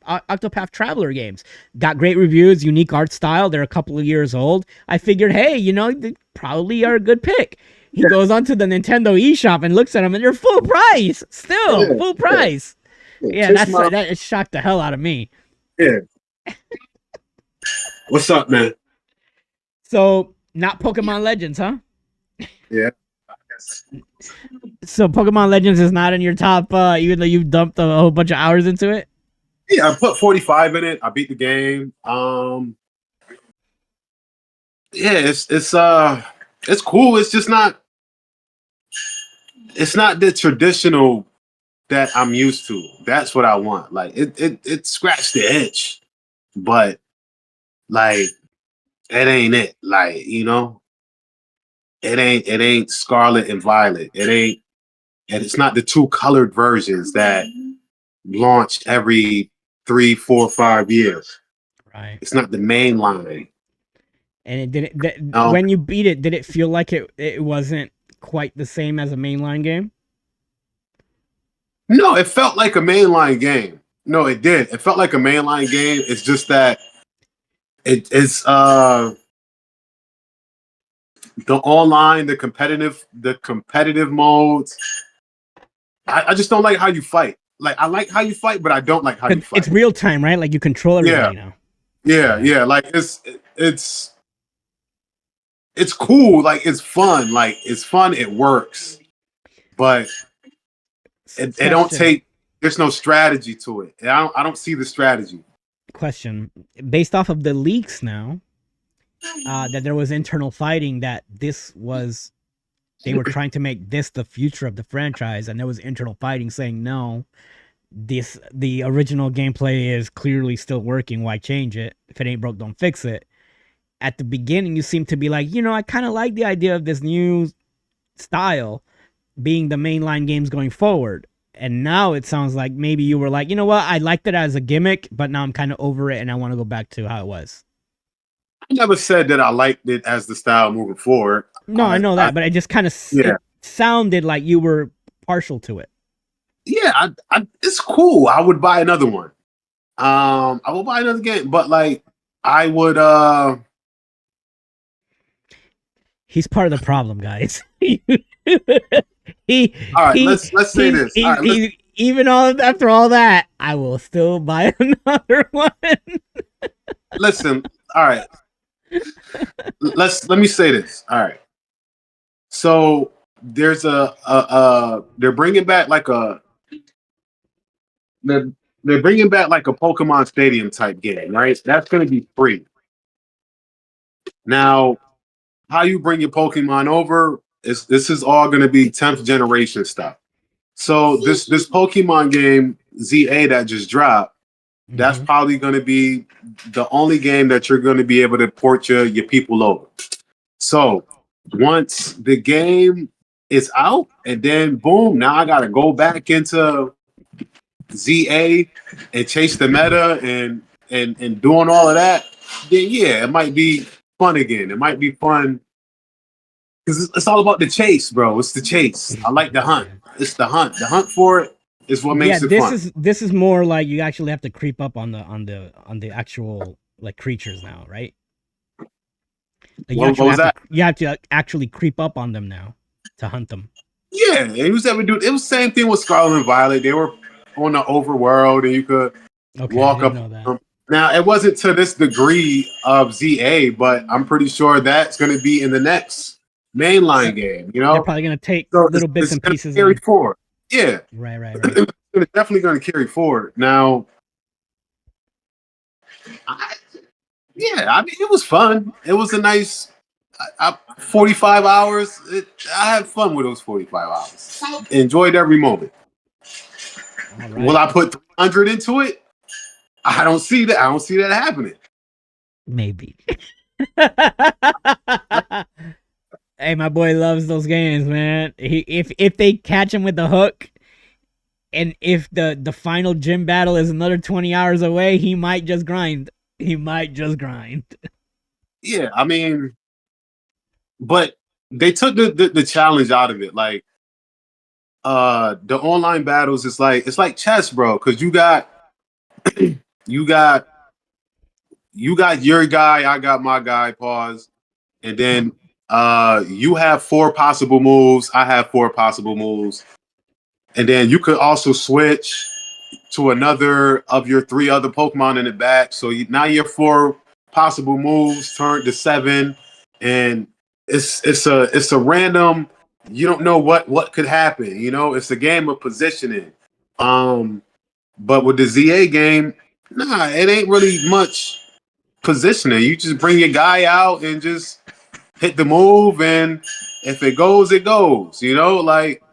Octopath Traveler games. Got great reviews, unique art style. They're a couple of years old. I figured, hey, they probably are a good pick. He goes onto the Nintendo eShop and looks at them, and they're full price. Still full price. Yeah, that shocked the hell out of me. Yeah. What's up, man? So, not Pokemon Legends, huh? Yeah. So, Pokemon Legends is not in your top, even though you've dumped a whole bunch of hours into it? Yeah, I put 45 in it. I beat the game. Yeah, it's cool. It's just not. It's not the traditional that I'm used to. That's what I want. Like it scratched the itch, but like it ain't it. Like, it ain't Scarlet and Violet. It ain't, and it's not the two colored versions that launch every 3, 4, 5 years. Right. It's not the main line. And it didn't. Um, When you beat it, did it feel like it wasn't quite the same as a mainline game? no, it felt like a mainline game. No, it did. It felt like a mainline game. It's just that it's the online, the competitive modes. I just don't like how you fight. Like, I like how you fight, but I don't like how you 'Cause it's fight. real time, right? Like you control Yeah, everybody now. yeah, Yeah. yeah. Like it's cool. Like it's fun. Like it's fun. It works, but it don't Question. take. There's no strategy to it. And I don't see the strategy. Question. Based off of the leaks now, that there was internal fighting, that this was they were trying to make this the future of the franchise, and there was internal fighting saying no, the original gameplay is clearly still working. Why change it? If it ain't broke, don't fix it. At the beginning, you seem to be like, I kind of like the idea of this new style being the mainline games going forward. And now it sounds like maybe you were like, you know what, I liked it as a gimmick, but now I'm kind of over it and I want to go back to how it was. I never said that I liked it as the style moving forward. No, I know I that, but it just kind of yeah, it sounded like you were partial to it. yeah. It's cool. I would buy another one. I will buy another game, but like I would. He's part of the problem, guys. he All right, he let's say this. All right, let's even all after all that, I will still buy another one. listen. All right, let me say this. All right, so there's they're bringing back like they're, they're bringing back like a Pokemon Stadium type game, right? That's going to be free. Now, how you bring your Pokemon over is this is all going to be 10th generation stuff. So this Pokemon game ZA that just dropped, that's Mm-hmm. probably going to be the only game that you're going to be able to port your people over. So once the game is out, and then boom, now I got to go back into ZA and chase the meta and doing all of that. Then yeah, it might be fun again. It might be fun because it's all about the chase, bro. It's the chase. I like the hunt. It's the hunt. The hunt for it is what Yeah, makes it fun. this is more like you actually have to creep up on the actual like creatures now, right? Like What was that? you have to actually creep up on them now to hunt them. Yeah, it was ever do. It was the same thing with Scarlet and Violet. They were on the overworld, and you could Okay, I walk didn't up know that. on them. Now, it wasn't to this degree of ZA, but I'm pretty sure that's going to be in the next mainline game. They're probably gonna take So little bits it's and going to pieces carry and forward. Yeah, right. it's definitely going to carry forward. Now, I, yeah, I mean, it was fun. It was a nice 45 hours. I had fun with those 45 hours. Enjoyed every moment. All Will right, I put 300 into it? I don't see that. I don't see that happening. maybe. Hey, my boy loves those games, man. If they catch him with the hook, and if the final gym battle is another 20 hours away, he might just grind. He might just grind. Yeah, I mean, but they took the challenge out of it. Like the online battles, it's like chess, bro. Because you got you got your guy, I got my guy. Pause, and then you have four possible moves. I have four possible moves, and then you could also switch to another of your three other Pokemon in the back. So now your four possible moves turn to seven, and it's a random. You don't know what could happen. It's a game of positioning. But with the ZA game, nah, it ain't really much positioning. You just bring your guy out and just hit the move, and if it goes, it goes. Like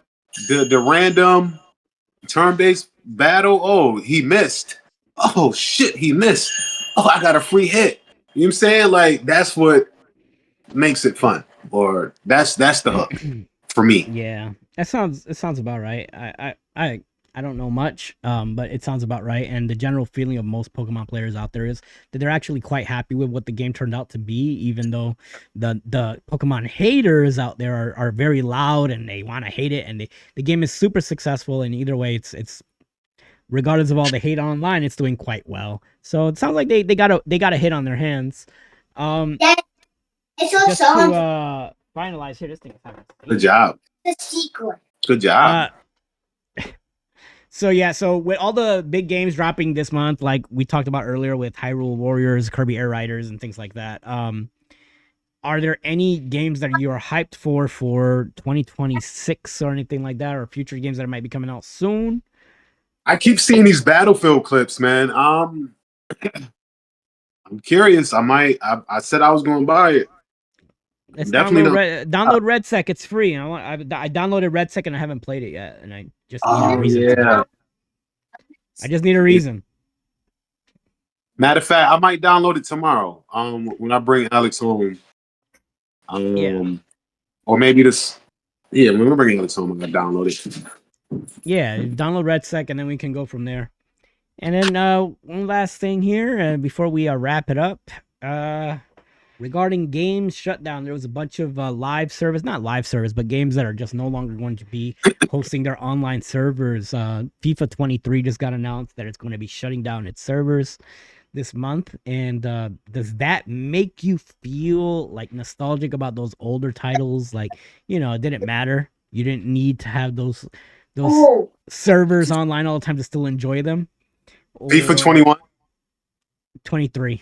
the random turn-based battle. Oh, he missed. Oh shit, he missed. Oh, I got a free hit. You know what I'm saying? Like that's what makes it fun, or that's the hook for me. Yeah, it sounds about right. I don't know much, but it sounds about right. And the general feeling of most Pokemon players out there is that they're actually quite happy with what the game turned out to be, even though the Pokemon haters out there are very loud and they want to hate it. And the game is super successful. And either way, it's regardless of all the hate online, it's doing quite well. So it sounds like they got a hit on their hands. Dad, it's Just also to finalize here, this thing is having Good job. the sequel. Good job. So yeah, so with all the big games dropping this month, like we talked about earlier with Hyrule Warriors, Kirby Air Riders, and things like that, are there any games that you are hyped for 2026 or anything like that, or future games that might be coming out soon? I keep seeing these Battlefield clips, man. I'm curious. I said I was going to buy it. Let's Definitely download RedSec. It's free. I downloaded RedSec and I haven't played it yet, and I just need a Oh reason. yeah. I just need a reason. Matter of fact, I might download it tomorrow. When I bring Alex home. Yeah. Or maybe this. Yeah, when I bring Alex home, I'm gonna download it. Yeah, download RedSec and then we can go from there. And then one last thing here before we wrap it up. Regarding games shutdown, there was a bunch of not live service, but games that are just no longer going to be hosting their online servers. FIFA 23 just got announced that it's going to be shutting down its servers this month. And does that make you feel like nostalgic about those older titles? Like, it didn't matter. You didn't need to have those Oh, servers online all the time to still enjoy them. FIFA 21. 23.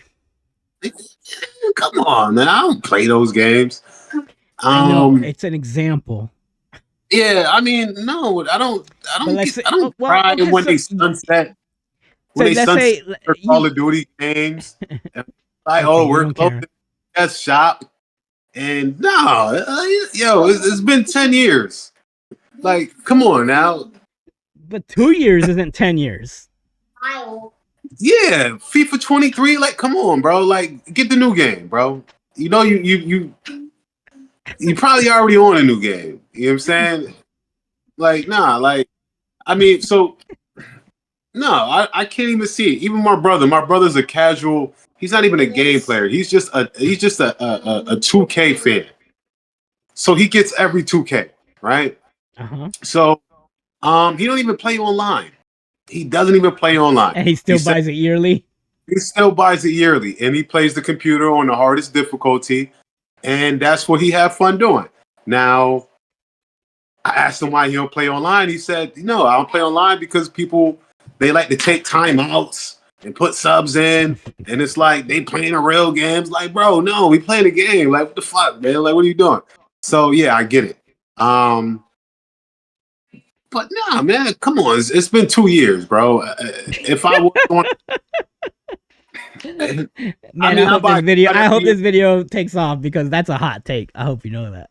Come on, man. I don't play those games. I know it's an example. Yeah, I mean, no, I don't But let's say- I don't well, cry okay, when so- they sunset. So When they let's sunset say their Call of Duty games. Like, Okay, you we're don't closing care. that shop. And no, yo, it's been 10 years. Like, come on now. but 2 years isn't 10 years. Yeah, FIFA 23. Like, come on, bro. Like, get the new game, bro. You know, you probably already on a new game. You know what I'm saying? Like, nah, like, I mean, so no, I can't even see it. Even my brother's a casual. He's not even a game player. He's just a 2K fan. So he gets every 2K, right? Uh-huh. So he don't even play online. He doesn't even play online. And he still buys it yearly. He still buys it yearly, and he plays the computer on the hardest difficulty, and that's what he have fun doing. Now, I asked him why he don't play online. He said, "No, I don't play online because people they like to take timeouts and put subs in, and it's like they playing a real games. Like, bro, no, we playing a game. Like, what the fuck, man? Like, what are you doing?" So yeah, I get it. But nah, man, come on. It's been 2 years, bro. If I was on, Man, I hope this video takes off because that's a hot take. I hope you know that.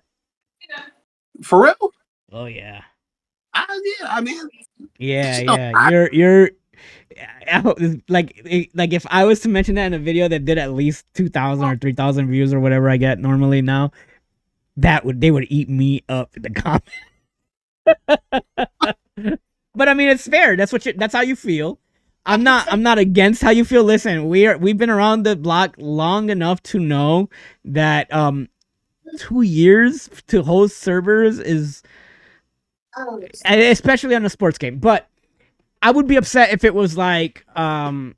for real. Oh yeah. I mean, Yeah. You're I hope like if I was to mention that in a video that did at least 2,000 or 3,000 views or whatever I get normally now, they would eat me up in the comments. But I mean, it's fair. That's how you feel. I'm not against how you feel. Listen, we've been around the block long enough to know that 2 years to host servers is, especially on a sports game. But I would be upset if it was like I'll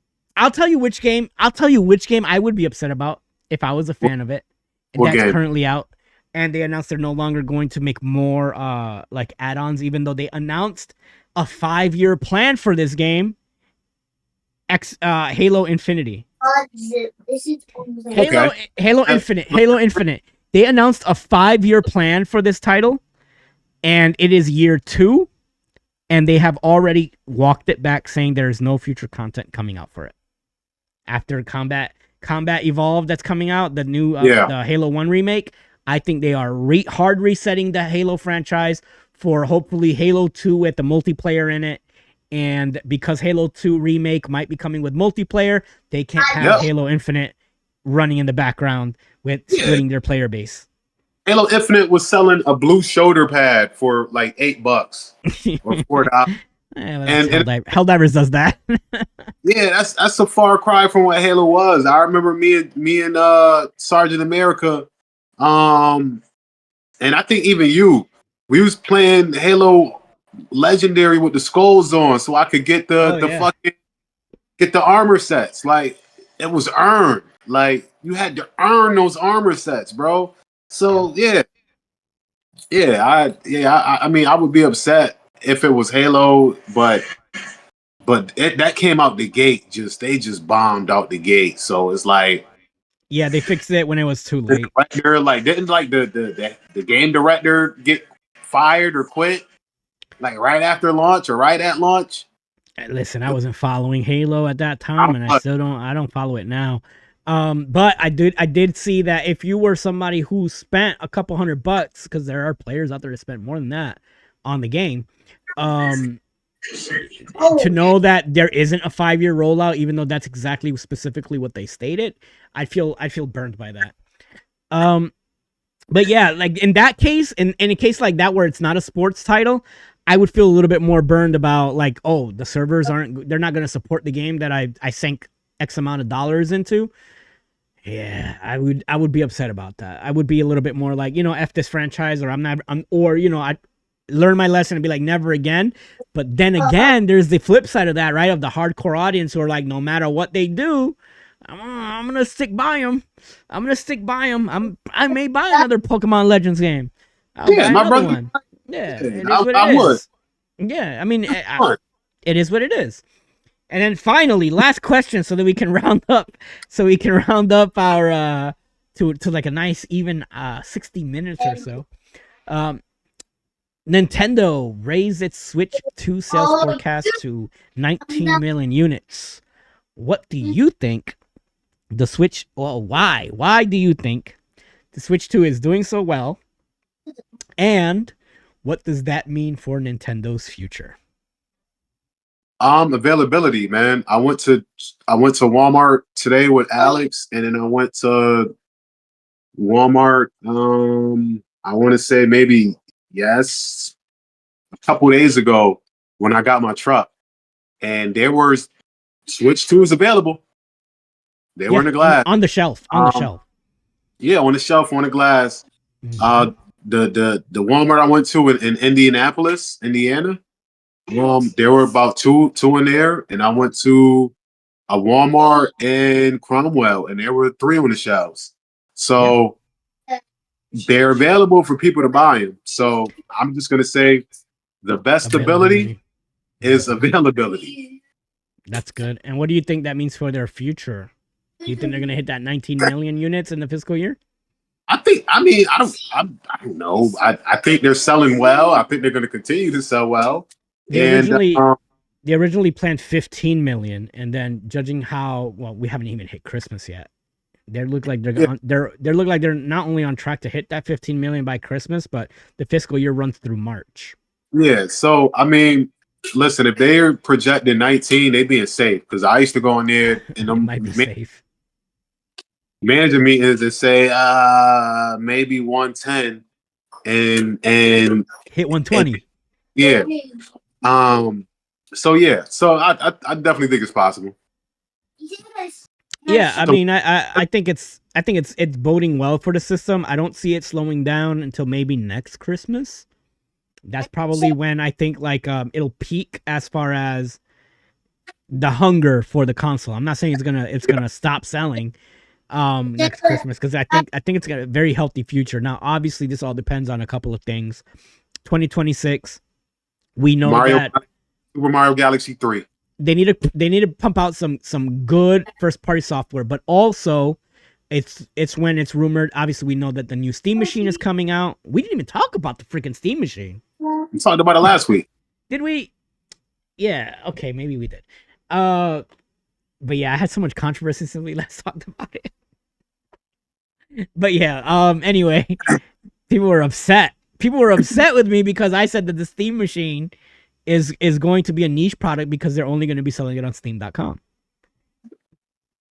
tell you which game I would be upset about if I was a fan of it. That's currently out. And they announced they're no longer going to make more like add-ons, even though they announced a 5-year plan for this game. Halo Infinity. Halo Infinite. They announced a 5-year plan for this title, and it is year 2, and they have already walked it back, saying there is no future content coming out for it. After Combat Evolved that's coming out, the new the Halo 1 remake, I think they are hard resetting the Halo franchise for hopefully Halo 2 with the multiplayer in it And because Halo 2 remake might be coming with multiplayer, they can't have Halo Infinite running in the background with splitting their player base. Halo Infinite was selling a blue shoulder pad for like $8 or $4. And Helldivers does that. Yeah, that's a far cry from what Halo was. I remember me and Sergeant America, and I think even you, we was playing Halo Legendary with the skulls on, so I could get get the armor sets. Like it was earned. Like you had to earn those armor sets, bro. So I mean, I would be upset if it was Halo, but that came out the gate. They just bombed out the gate. So it's like, yeah, they fixed it when it was too late. Director, like, didn't like the game director get fired or quit like right after launch or right at launch? Listen, I wasn't following Halo at that time, and I still don't. I don't follow it now. But I did see that if you were somebody who spent a couple $100, because there are players out there that spent more than that on the game, to know that there isn't a 5-year rollout, even though that's exactly specifically what they stated, I feel burned by that. But yeah, like in that case, in a case like that where it's not a sports title, I would feel a little bit more burned about like, oh, the servers they're not going to support the game that I sank X amount of dollars into. Yeah, I would be upset about that. I would be a little bit more like, F this franchise, or I'd learn my lesson and be like, never again. But then again, there's the flip side of that, right? Of the hardcore audience who are like, no matter what they do, I'm gonna stick by them. I may buy another Pokemon Legends game. My brother. One. Yeah, it is what it is. Yeah, I mean, it is what it is. And then finally, last question, so that we can round up our to like a nice even 60 minutes or so. Nintendo raised its Switch 2 sales forecast to 19 million units. What do you think the Switch? Well, why? Why do you think the Switch 2 is doing so well? And what does that mean for Nintendo's future? Availability, man. I went to Walmart today with Alex, and then I went to Walmart. I want to say maybe a couple days ago when I got my truck, and there were Switch 2s available. They were in the glass on the shelf. Yeah, on the shelf, on the glass. Mm-hmm. The Walmart I went to in Indianapolis, Indiana. There were about two in there, and I went to a Walmart in Cromwell, and there were 3 on the shelves. So they're available for people to buy them. So I'm just gonna say the best ability is availability. That's good. And what do you think that means for their future? Do you think they're gonna hit that 19 million units in the fiscal year? I don't know. I think they're selling well. I think they're going to continue to sell well. They originally planned 15 million, and then judging how we haven't even hit Christmas yet. They look like they're not only on track to hit that 15 million by Christmas, but the fiscal year runs through March. Yeah. So I mean, listen, if they're projecting 19, they being safe, because I used to go in there and them might be safe. Manager meetings that say maybe 110 and hit 120. Yeah. So I definitely think it's possible. Yeah, I mean, I think it's boding well for the system. I don't see it slowing down until maybe next Christmas. That's probably when I think it'll peak as far as the hunger for the console. I'm not saying it's gonna stop selling next Christmas, because I think it's got a very healthy future. Now, obviously, this all depends on a couple of things. 2026, we know that Super Mario Galaxy 3. They need to pump out some good first party software, but also it's when it's rumored. Obviously, we know that the new Steam machine is coming out. We didn't even talk about the freaking Steam machine. We talked about it last week. Did we? Yeah. Okay. Maybe we did. But yeah, I had so much controversy since we last talked about it. But yeah. Anyway, people were upset. People were upset with me because I said that the Steam machine is going to be a niche product because they're only going to be selling it on Steam.com.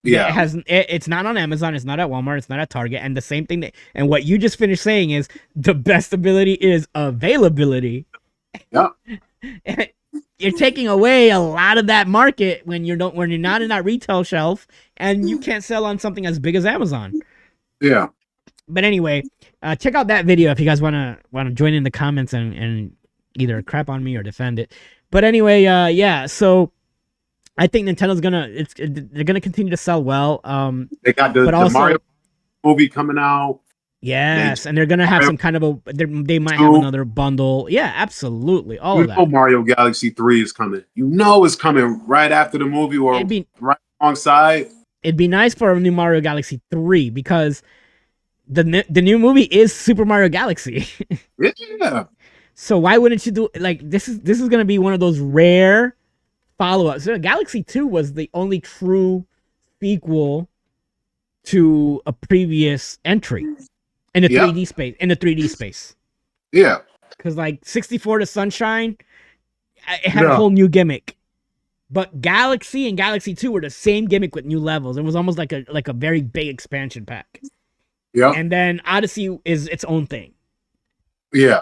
Yeah. It's not on Amazon, it's not at Walmart, it's not at Target, and the same thing and what you just finished saying is the best ability is availability. Yeah. You're taking away a lot of that market when you're not in that retail shelf, and you can't sell on something as big as Amazon. Yeah. But anyway, check out that video if you guys wanna join in the comments and either crap on me or defend it. But anyway, yeah. So I think Nintendo's they're gonna continue to sell well. They got the Mario movie coming out. Yes, and they're gonna have some kind of they might have another bundle. Yeah, absolutely, all of that. Mario Galaxy 3 is coming. You know it's coming right after the movie or right alongside. It'd be nice for a new Mario Galaxy 3 because the new movie is Super Mario Galaxy. Yeah. So why wouldn't you do like this is gonna be one of those rare follow-ups. So Galaxy 2 was the only true sequel to a previous entry in the 3D space. In the 3D space. Yeah. Because like 64 to Sunshine, it had a whole new gimmick. But Galaxy and Galaxy 2 were the same gimmick with new levels. It was almost like a very big expansion pack. Yeah. And then Odyssey is its own thing. Yeah.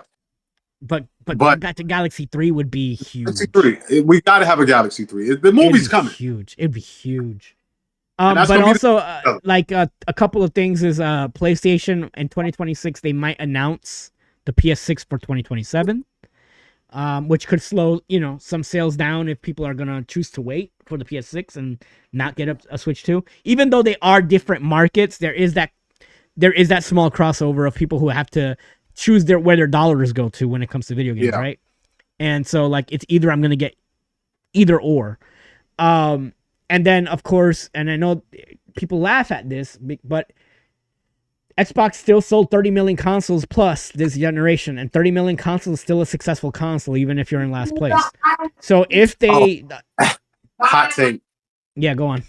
But going back to Galaxy 3 would be huge. Galaxy 3. We got to have a Galaxy 3. The movie's coming. Huge. It'd be huge. But also, like a couple of things is PlayStation in 2026, they might announce the PS6 for 2027, which could slow, some sales down if people are going to choose to wait for the PS6 and not get a Switch 2. Even though they are different markets, there is that small crossover of people who have to choose where their dollars go to when it comes to video games, right? And so like it's either I'm going to get either or. And then of course, and I know people laugh at this, but Xbox still sold 30 million consoles plus this generation, and 30 million consoles is still a successful console even if you're in last place. So if they hot take. Yeah, go on.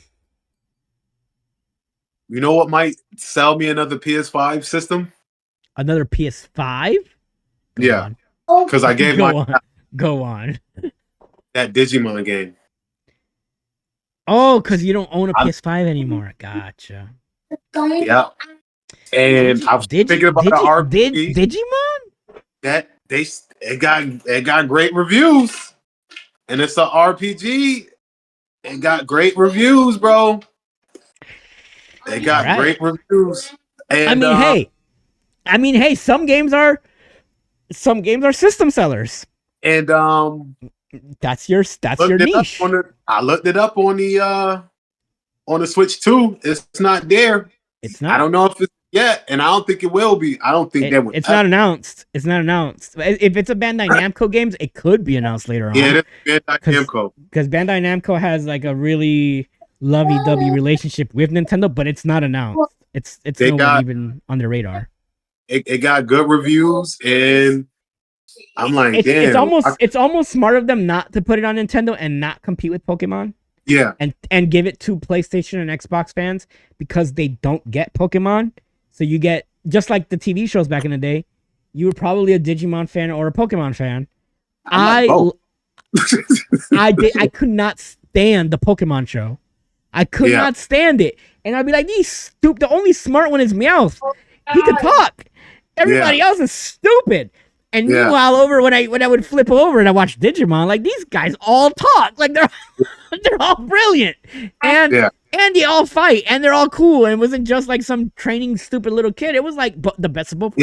You know what might sell me another PS5 system? Another PS5? Yeah. Because I gave Go on. That Digimon game. Oh, because you don't own a PS5 anymore. Gotcha. Yeah. And I was thinking about the RPG. Digimon? It got great reviews. And it's an RPG. It got great reviews, bro. It got great reviews. And I mean, hey, some games are system sellers. And that's your niche. I looked it up on the Switch 2. It's not there. It's not. I don't know if it's yet, and I don't think it will be. I don't think that would. It's not announced. It's not announced. If it's a Bandai Namco games, it could be announced later on. Yeah, it's Bandai Namco. Because Bandai Namco has like a really lovey-dovey relationship with Nintendo, but it's not announced. It's not even on their radar. It got good reviews, and I'm like, damn. It's almost smart of them not to put it on Nintendo and not compete with Pokemon. Yeah. And give it to PlayStation and Xbox fans because they don't get Pokemon. So you get, just like the TV shows back in the day, you were probably a Digimon fan or a Pokemon fan. I could not stand the Pokemon show. I could not stand it. And I'd be like, the only smart one is Meowth. He could talk. Everybody else is stupid. And meanwhile, when I would flip over and I watch Digimon, like these guys all talk, like they're all brilliant, and they all fight, and they're all cool, and it wasn't just like some training stupid little kid. It was like the best of both.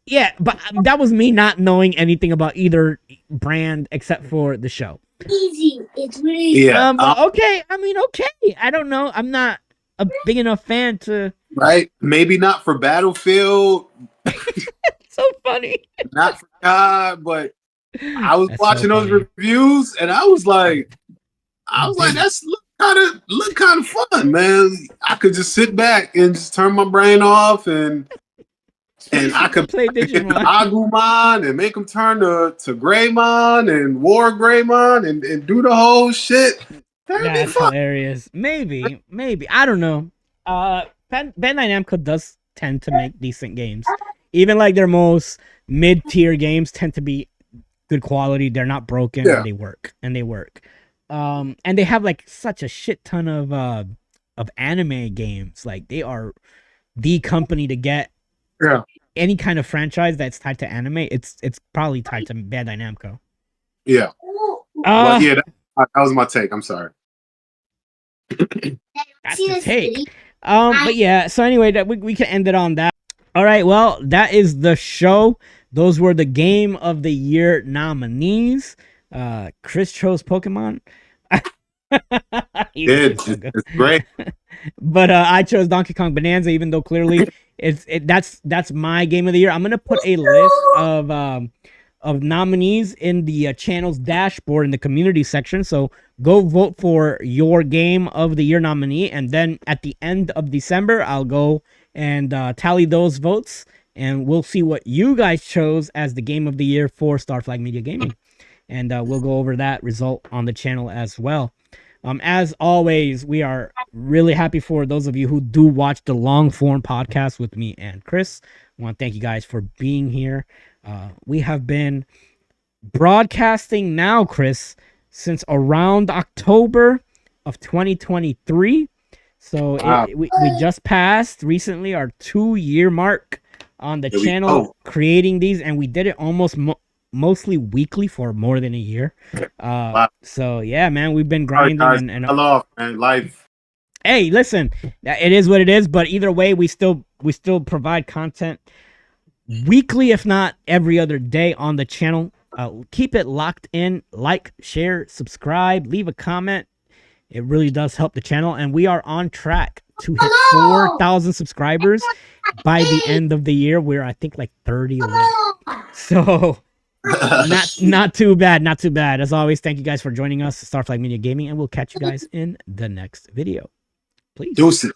Yeah, but that was me not knowing anything about either brand except for the show. Easy, it's really easy. Yeah. Okay. I mean, okay. I don't know. I'm not a big enough fan to. Right? Maybe not for Battlefield. So funny. Not for God, but I was watching those reviews, and I was like, that's look kind of fun, man. I could just sit back and just turn my brain off, and I could play Digimon, Agumon, and make them turn to Greymon and War Greymon, and do the whole shit. That's hilarious. Maybe I don't know. Bandai Namco does tend to make decent games. Even like their most mid-tier games tend to be good quality. They're not broken. Yeah. And they work. And they have like such a shit ton of anime games. Like they are the company to get Yeah. any kind of franchise that's tied to anime. It's probably tied to Bandai Namco. Yeah. Well, yeah, that was my take. I'm sorry. That's the take. But yeah, so anyway, that we can end it on that. All right, well, that is the show. Those were the Game of the Year nominees. Chris chose Pokemon. It's great. But I chose Donkey Kong Bonanza, even though clearly that's my Game of the Year. I'm gonna put a list of nominees in the channel's dashboard in the community section. So go vote for your Game of the Year nominee, and then at the end of December, I'll go and tally those votes, and we'll see what you guys chose as the Game of the Year for Starflag Media Gaming, and we'll go over that result on the channel as well. As always, we are really happy for those of you who do watch the long form podcast with me and Chris. I want to thank you guys for being here. We have been broadcasting now, Chris, since around October of 2023. So Wow. we just passed recently our 2-year mark on the channel creating these, and we did it almost mostly weekly for more than a year. Wow. So yeah, man, we've been grinding. Guys, and I love, man, life. Hey, listen, it is what it is. But either way, we still provide content weekly, if not every other day on the channel. Keep it locked in. Like, share, subscribe, leave a comment. It really does help the channel, and we are on track to hit 4,000 subscribers by the end of the year. We're, I think, like 30 away. So not too bad, not too bad. As always, thank you guys for joining us, Starflag Media Gaming, and we'll catch you guys in the next video. Please. Deuces.